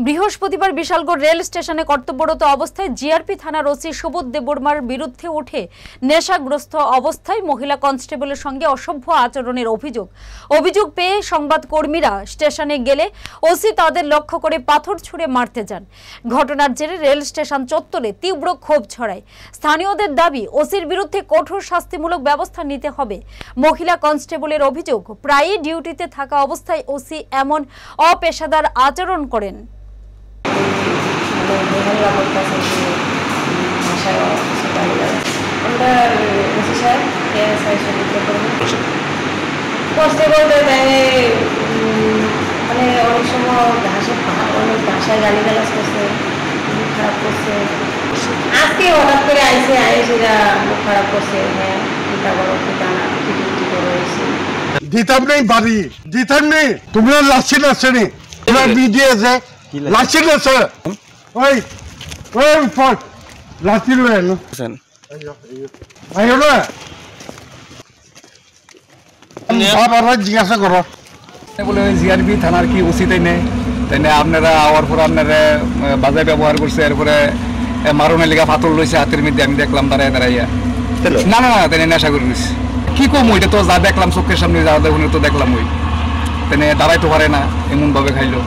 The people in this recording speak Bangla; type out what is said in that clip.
বৃহস্পতিবার বিশালগড় রেল স্টেশনে কর্তব্যরত অবস্থায় জিআরপি থানার ওসি সুবোধ দেববর্মার বিরুদ্ধে ওঠে নেশাগ্রস্ত অবস্থায় মহিলা কনস্টেবলের সঙ্গে অসভ্য আচরণের অভিযোগ পেয়ে সংবাদকর্মীরা স্টেশনে গেলে ওসি তাদের লক্ষ্য করে পাথর ছুঁড়ে মারতে যান। ঘটনার জেরে রেল স্টেশন চত্বরে তীব্র ক্ষোভ ছড়ায়। স্থানীয়দের দাবি ওসির বিরুদ্ধে কঠোর শাস্তিমূলক ব্যবস্থা নিতে হবে। মহিলা কনস্টেবলের অভিযোগ, প্রায়ই ডিউটিতে থাকা অবস্থায় ওসি এমন অপেশাদার আচরণ করেন। অনেক সময় অনেক ভাষায় গালিগালাজ করছে, খারাপ করছে। আজকে হঠাৎ করে সেটা মুখ খারাপ করছে। হ্যাঁ, চিন্তা করো, দিতাম নেই বাড়ি, দিতাম নেই। তোমরা লাসিন আছে নি, তোমরা বিডি আছে, লাসিন আছে। ওই ওই উপর লাসি লয়ে এলো আইও না। বাবা জিজ্ঞাসা করো বলে জিআরপি থানার কি উচিত নেই, তাই না? আপনারা আওয়ার পর আপনারা বাজার ব্যবহার করছে, এরপরে মারণের লিগা পাথর লইছে হাতের মধ্যে। আমি দেখলাম দাঁড়াইয়া না না তাই নেশা করে নিচ্ছে। কি কম, ওইটা তো যা দেখলাম চোখের সামনে, যা দেখুন তো দেখলাম। ওই তাই দাঁড়াইতে পারে না, এমন ভাবে খাইলো।